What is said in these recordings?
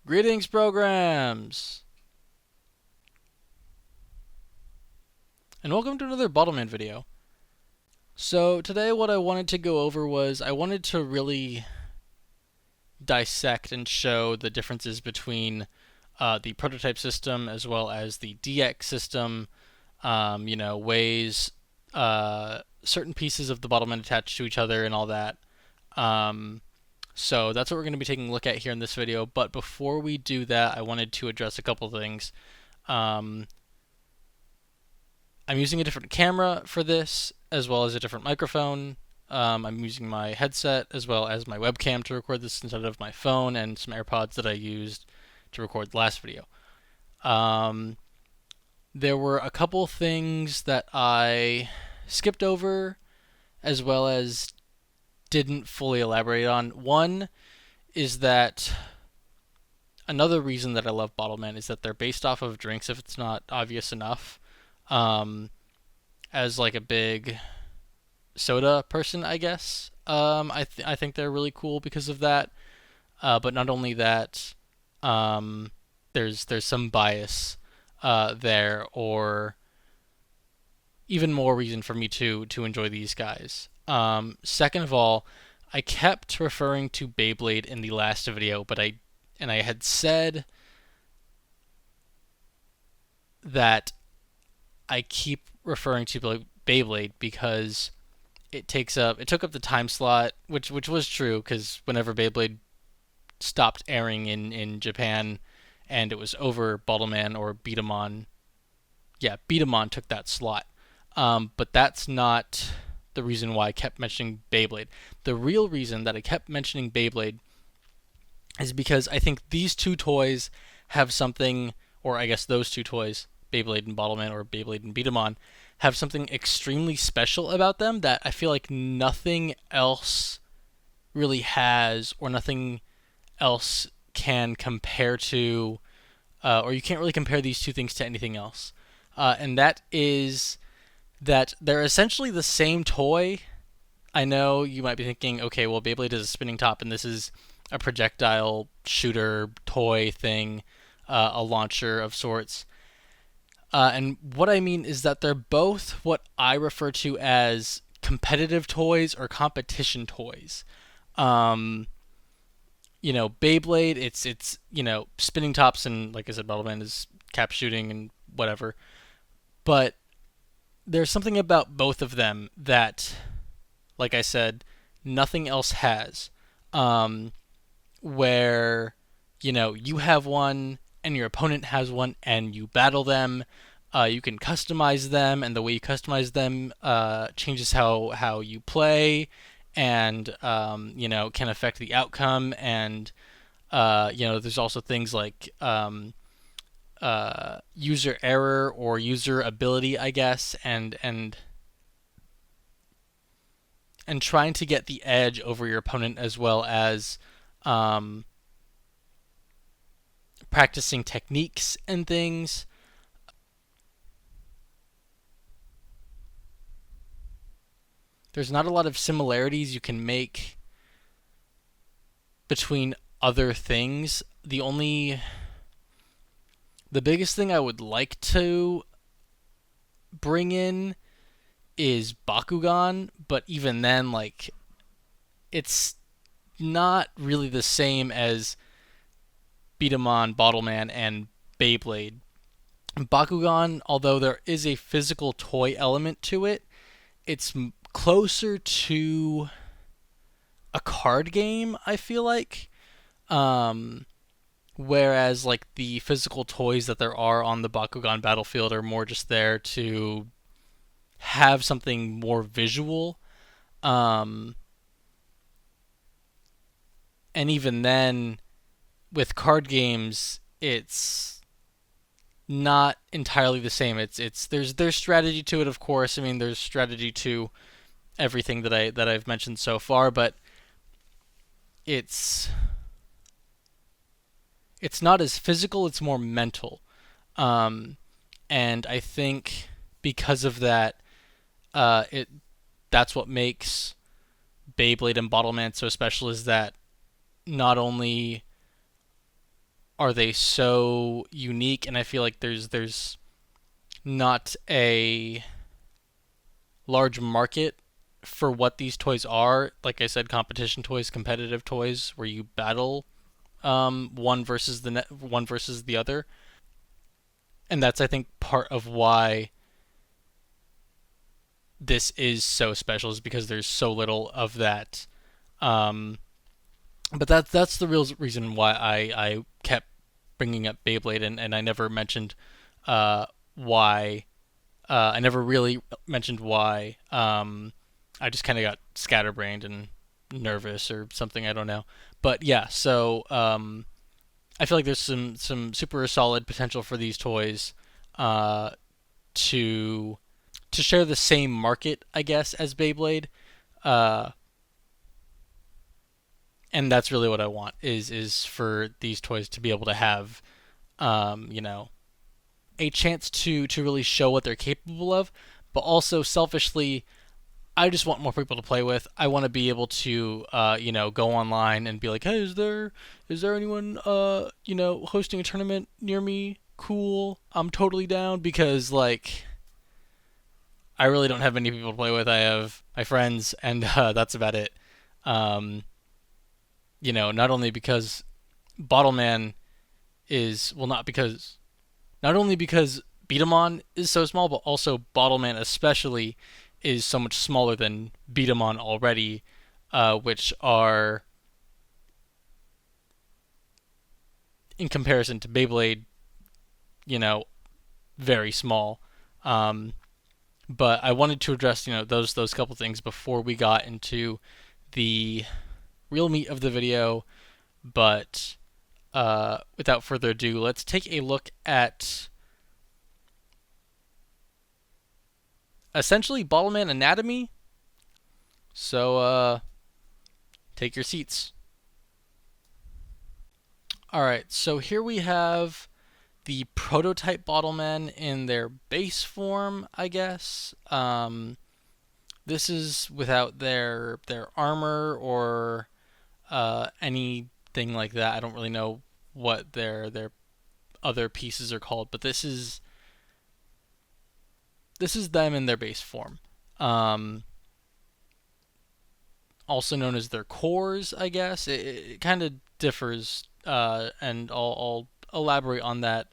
Greetings, programs! And welcome to another Bottleman video. So today what I wanted to go over was I wanted to really dissect and show the differences between the prototype system as well as the DX system, ways certain pieces of the Bottleman attach to each other and all that. So that's what we're going to be taking a look at here in this video, but before we do that, I wanted to address a couple things. I'm using a different camera for this, as well as a different microphone. I'm using my headset as well as my webcam to record this instead of my phone and some AirPods that I used to record the last video. There were a couple things that I skipped over as well as didn't fully elaborate on. One is that another reason that I love Bottleman is that they're based off of drinks if it's not obvious enough. As like a big soda person, I guess. I think they're really cool because of that. But not only that, there's some bias there, or even more reason for me to enjoy these guys. Second of all, I kept referring to Beyblade in the last video, but I had said that I keep referring to Beyblade because it took up the time slot, which was true because whenever Beyblade stopped airing in Japan and it was over, Bottleman or Beatamon, Beatamon took that slot. But that's not the reason why I kept mentioning Beyblade. The real reason that I kept mentioning Beyblade is because I think these two toys have something, or I guess those two toys, Beyblade and Bottleman or Beyblade and Beatamon, have something extremely special about them that I feel like nothing else really has, or nothing else can compare to, or you can't really compare these two things to anything else. And that is that they're essentially the same toy. I know you might be thinking, okay, well, Beyblade is a spinning top, and this is a projectile shooter toy thing, a launcher of sorts. And what I mean is that they're both what I refer to as competitive toys or competition toys. Beyblade, it's spinning tops, and like I said, Bottleman is cap shooting and whatever. But there's something about both of them that, like I said, nothing else has. Where you have one and your opponent has one, and you battle them. You can customize them, and the way you customize them changes how you play, and can affect the outcome. And there's also things like user error or user ability, I guess, and trying to get the edge over your opponent, as well as practicing techniques and things. There's not a lot of similarities you can make between other things. The biggest thing I would like to bring in is Bakugan, but even then, like, it's not really the same as Beatamon, Bottleman, and Beyblade. Bakugan, although there is a physical toy element to it, it's closer to a card game, I feel like. Whereas, like, the physical toys that there are on the Bakugan battlefield are more just there to have something more visual. And even then, with card games, it's not entirely the same. There's strategy to it, of course. I mean, there's strategy to everything that I've mentioned so far, but it's not as physical. It's more mental, and I think because of that, that's what makes Beyblade and Bottleman so special. Is that not only are they so unique, and I feel like there's not a large market for what these toys are. Like I said, competition toys, competitive toys, where you battle one versus the other, and that's I think part of why this is so special is because there's so little of that. Um, but that's the real reason why I kept bringing up Beyblade, and I never mentioned why. I never really mentioned why. I just kind of got scatterbrained and nervous or something. I don't know. But yeah, so I feel like there's some super solid potential for these toys uh, to to share the same market, I guess, as Beyblade. Uh, and that's really what I want is for these toys to be able to have you know, a chance to really show what they're capable of, but also selfishly I just want more people to play with. I want to be able to, go online and be like, hey, is there anyone, hosting a tournament near me? Cool, I'm totally down because like I really don't have many people to play with. I have my friends, and that's about it. Um, not only because Bottleman is well, not only because Beatamon is so small, but also Bottleman especially is so much smaller than Beatamon already, which are in comparison to Beyblade, you know, very small. Um, but I wanted to address those couple things before we got into the real meat of the video. But without further ado, let's take a look at essentially Bottleman anatomy. So take your seats. All right, so here we have the prototype Bottlemen in their base form, I guess. This is without their armor or anything like that. I don't really know what their other pieces are called, but this is them in their base form. Um, Also known as their cores, I guess. It kind of differs, and I'll elaborate on that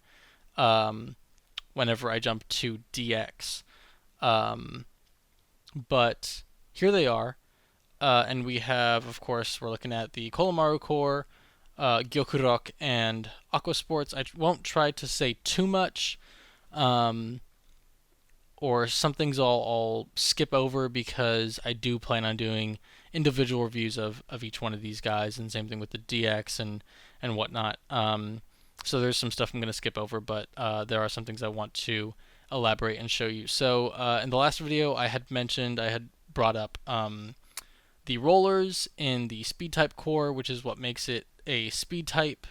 whenever I jump to DX. Um, but here they are, and we have, of course, we're looking at the Kolomaru core, Gyokurok, and Aqua Sports. I won't try to say too much. Um, or some things I'll skip over because I do plan on doing individual reviews of each one of these guys, and same thing with the DX and whatnot. So there's some stuff I'm going to skip over, but there are some things I want to elaborate and show you. So in the last video, I had brought up the rollers in the speed type core, which is what makes it a speed type,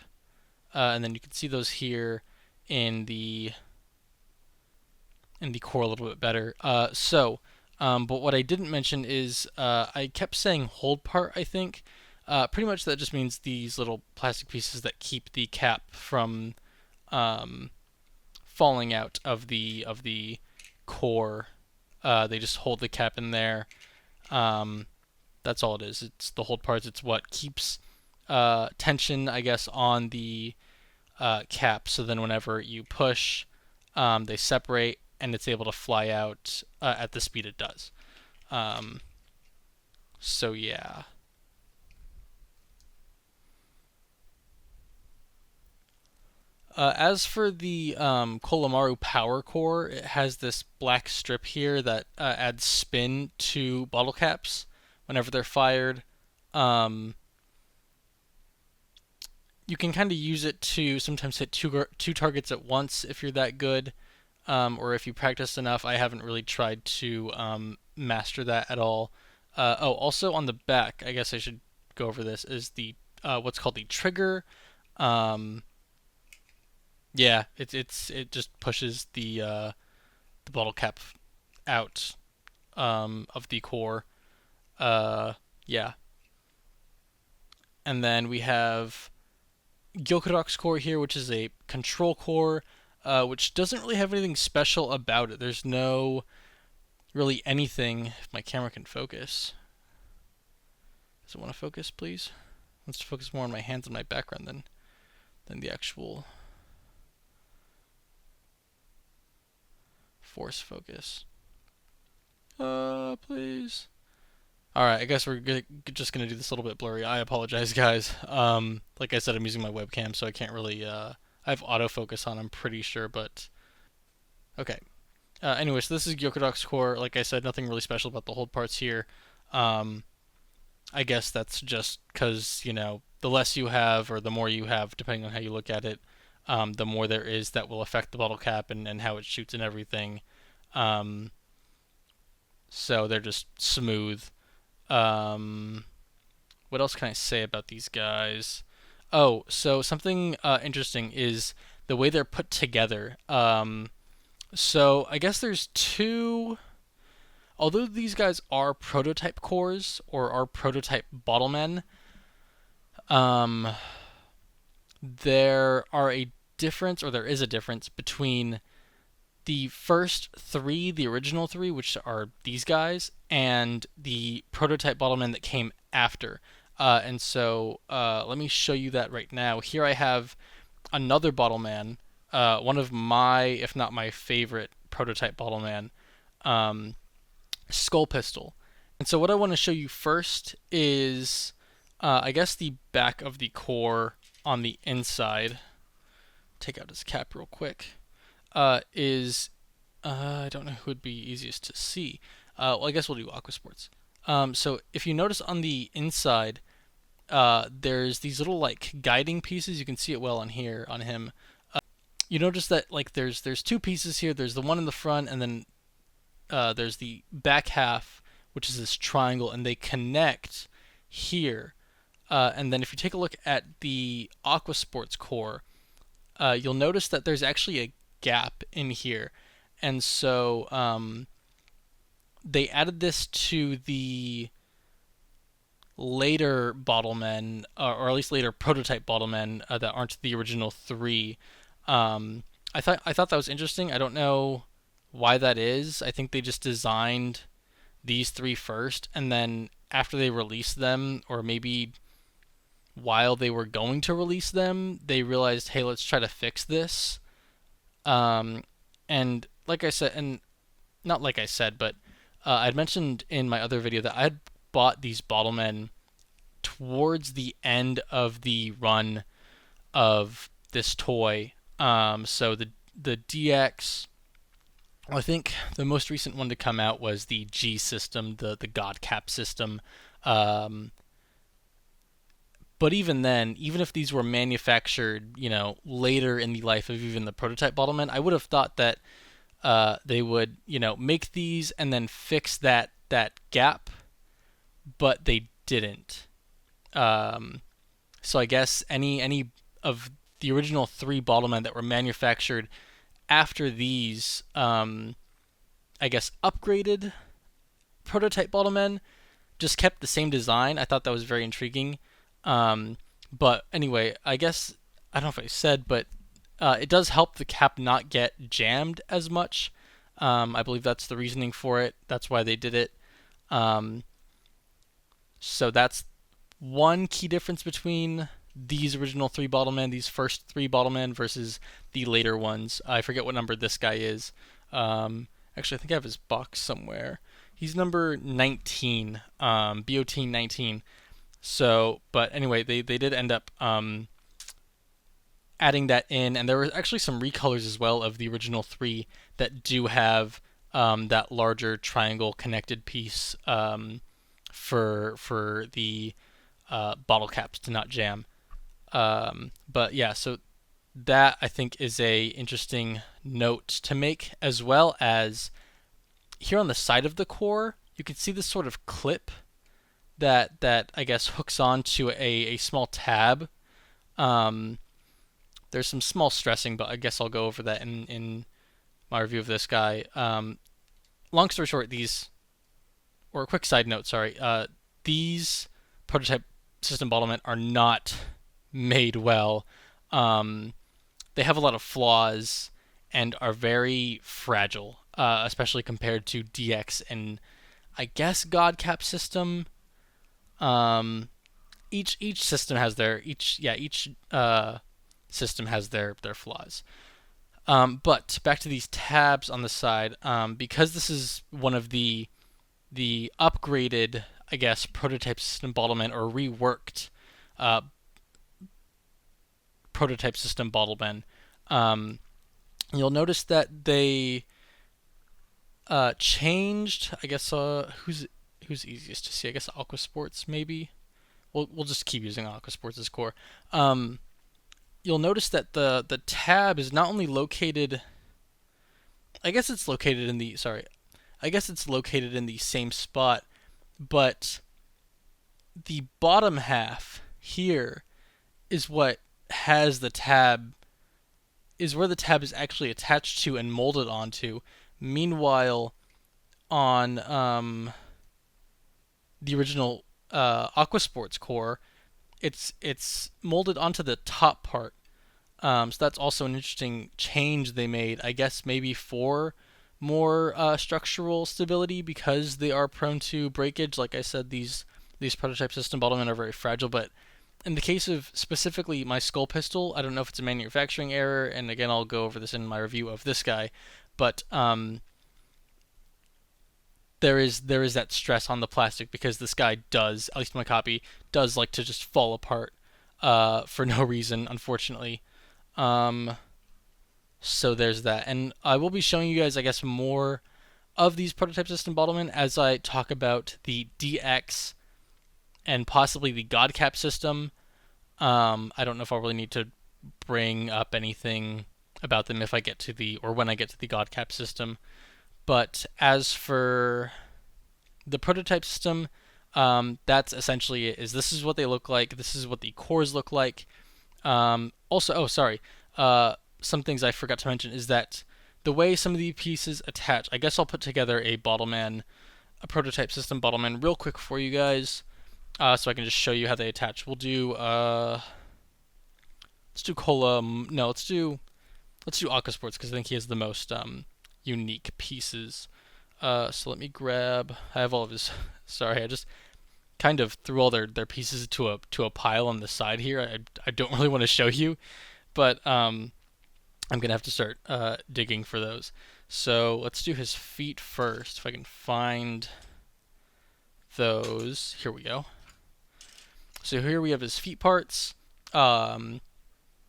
and then you can see those here in the core a little bit better. But what I didn't mention is I kept saying hold part, I think. Pretty much that just means these little plastic pieces that keep the cap from um, falling out of the core. They just hold the cap in there. Um, that's all it is. It's the hold parts. It's what keeps tension, I guess, on the cap. So then whenever you push, they separate and it's able to fly out at the speed it does. Um, so yeah. As for the Kolomaru Power Core, it has this black strip here that adds spin to bottle caps whenever they're fired. Um, you can kind of use it to sometimes hit two targets at once if you're that good, or if you practice enough. I haven't really tried to master that at all. Also on the back, I guess I should go over this, is the what's called the trigger. Um, yeah, it just pushes the bottle cap out of the core. Uh, yeah, and then we have Gyokurox core here, which is a control core, which doesn't really have anything special about it. There's no really anything. If my camera can focus. Does it want to focus, please? Let's focus more on my hands and my background than the actual force focus. Please. Alright, I guess we're just gonna do this a little bit blurry. I apologize, guys. Like I said, I'm using my webcam, so I can't really, I have autofocus on, I'm pretty sure, but... Okay. Anyway, so this is Gyokurox core. Like I said, nothing really special about the hold parts here. I guess that's just because, the less you have, or the more you have, depending on how you look at it, the more there is that will affect the bottle cap and how it shoots and everything. So they're just smooth. What else can I say about these guys? Oh, so something interesting is the way they're put together. So I guess there's two. Although these guys are prototype cores or are prototype Bottlemen, um, there are a difference, or there is a difference between the first three, the original three, which are these guys, and the prototype Bottlemen that came after. And so let me show you that right now. Here I have another Bottleman, one of my, if not my favorite prototype Bottleman, um, Skull Pistol. And so what I want to show you first is, I guess, the back of the core on the inside. Take out his cap real quick. Is I don't know who would be easiest to see. Well, I guess we'll do Aquasports. So if you notice on the inside, there's these little like guiding pieces. You can see it well on here on him. You notice that like there's two pieces here. There's the one in the front, and then there's the back half, which is this triangle, and they connect here. And then if you take a look at the Aquasports core, you'll notice that there's actually a gap in here. And so they added this to the later Bottlemen, or at least later prototype Bottlemen that aren't the original three. I thought that was interesting. I don't know why that is. I think they just designed these three first, and then after they released them, or maybe while they were going to release them, they realized, hey, let's try to fix this. And like I said, and not like I said, but I'd mentioned in my other video that I had bought these Bottlemen towards the end of the run of this toy. So the DX, I think the most recent one to come out was the G system, the God Cap system. But even then, even if these were manufactured, later in the life of even the prototype Bottlemen, I would have thought that they would, make these and then fix that gap, but they didn't. So I guess any of the original three Bottlemen that were manufactured after these, I guess, upgraded prototype Bottlemen just kept the same design. I thought that was very intriguing. But anyway, I guess, I don't know if I said, but it does help the cap not get jammed as much. I believe that's the reasoning for it. That's why they did it. So that's one key difference between these original three Bottlemen, these first three Bottlemen, versus the later ones. I forget what number this guy is. Actually, I think I have his box somewhere. He's number 19, BOT 19. So, but anyway, they did end up adding that in, and there were actually some recolors as well of the original three that do have that larger triangle connected piece for the bottle caps to not jam. But yeah, so that I think is a interesting note to make, as well as here on the side of the core, you can see this sort of clip that I guess hooks onto a small tab. There's some small stressing, but I guess I'll go over that in my review of this guy. Long story short, or a quick side note, sorry, these prototype system Bottlemen are not made well. They have a lot of flaws and are very fragile, especially compared to DX and I guess God Cap system. Um, each system has their each system has their flaws. But back to these tabs on the side, because this is one of the upgraded, I guess, prototype system Bottleman or reworked uh, prototype system Bottleman. Um, you'll notice that they changed. I guess who's easiest to see. I guess Aqua Sports maybe. We'll just keep using Aqua Sports as core. Um, you'll notice that the tab is not only located. I guess it's located in the sorry. I guess it's located in the same spot, but the bottom half here is what has the tab is where the tab is actually attached to and molded onto. Meanwhile, on the original Aquasports core, it's molded onto the top part. So that's also an interesting change they made. I guess maybe for more structural stability because they are prone to breakage. Like I said, these prototype system Bottlemen are very fragile, but in the case of specifically my skull pistol, I don't know if it's a manufacturing error, and again I'll go over this in my review of this guy, but there is that stress on the plastic because this guy does, at least my copy, does like to just fall apart for no reason, unfortunately. Um, so there's that, and I will be showing you guys, I guess, more of these prototype system Bottlemen as I talk about the DX and possibly the Godcap system. I don't know if I'll really need to bring up anything about them if I get to the or when I get to the Godcap system. But as for the prototype system, that's essentially it. Is this is what they look like. This is what the cores look like. Also, oh sorry, some things I forgot to mention is that the way some of the pieces attach. I guess I'll put together a prototype system Bottleman, real quick for you guys, so I can just show you how they attach. We'll do let's do Cola. No, let's do Aqua Sports because I think he has the most unique pieces. So let me grab. I have all of his. Sorry, I just kind of threw all their pieces to a pile on the side here. I don't really want to show you, but I'm gonna have to start digging for those. So let's do his feet first. If I can find those. Here we go. So here we have his feet parts. Um,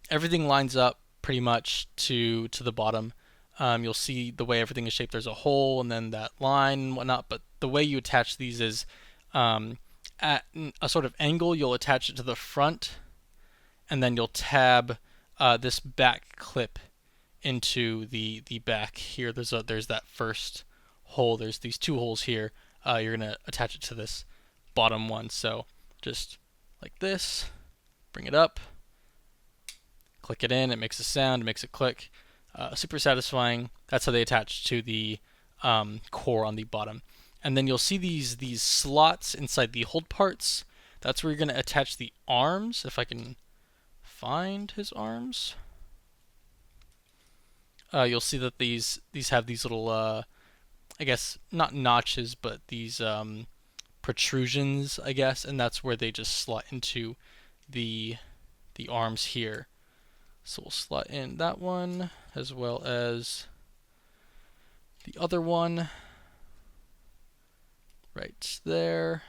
Everything lines up pretty much to the bottom. You'll see the way everything is shaped. There's a hole and then that line and whatnot. But the way you attach these is at a sort of angle. You'll attach it to the front, and then you'll tab this back clip into the back here. There's that first hole. There's these two holes here. You're gonna attach it to this bottom one. So just like this, bring it up, click it in. It makes a sound. It makes it click. Super satisfying. That's how they attach to the core on the bottom. And then you'll see these slots inside the hold parts. That's where you're going to attach the arms. If I can find his arms, you'll see that these have these little, I guess not notches, but these protrusions, I guess, and that's where they just slot into the arms here. So we'll slot in that one as well as the other one right there.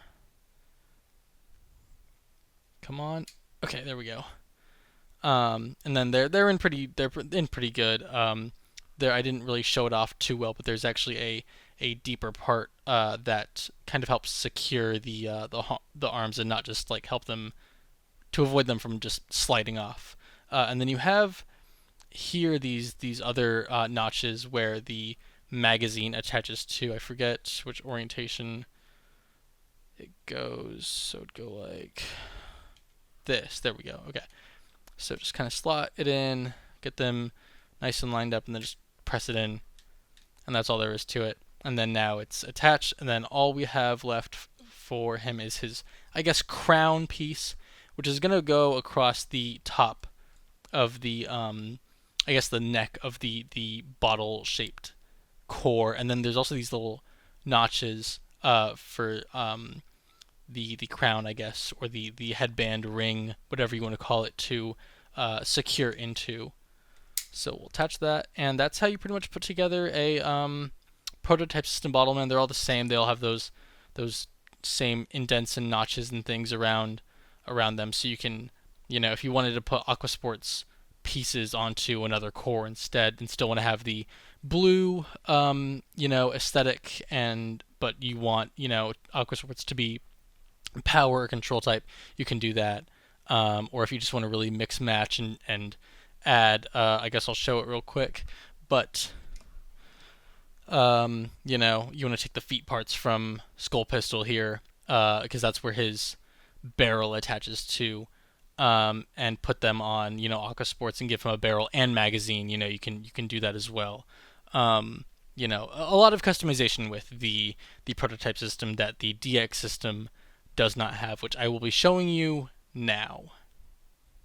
Come on. Okay, there we go. And then they're in pretty good. There I didn't really show it off too well, but there's actually a deeper part that kind of helps secure the arms and not just like help them to avoid them from just sliding off. And then you have here these other notches where the magazine attaches to. I forget which orientation it goes. So it'd go like this. There we go. Okay. So just kind of slot it in, get them nice and lined up, and then just press it in. And that's all there is to it. And then now it's attached, and then all we have left for him is his, I guess, crown piece, which is going to go across the top of the I guess the neck of the bottle shaped core, and then there's also these little notches for the crown, I guess, or the headband ring, whatever you want to call it, to secure into. So we'll attach that, and that's how you pretty much put together a prototype system Bottleman. They're all the same. They all have those same indents and notches and things around them. So you can, if you wanted to put Aquasport's pieces onto another core instead, and still want to have the blue, aesthetic, and but you want, Aquasports to be power or control type, you can do that. Or if you just want to really mix match and add, I guess I'll show it real quick. But you want to take the feet parts from Skull Pistol here, because that's where his barrel attaches to, and put them on, Aqua Sports and give him a barrel and magazine. You can do that as well. A lot of customization with the prototype system that the DX system does not have, which I will be showing you now.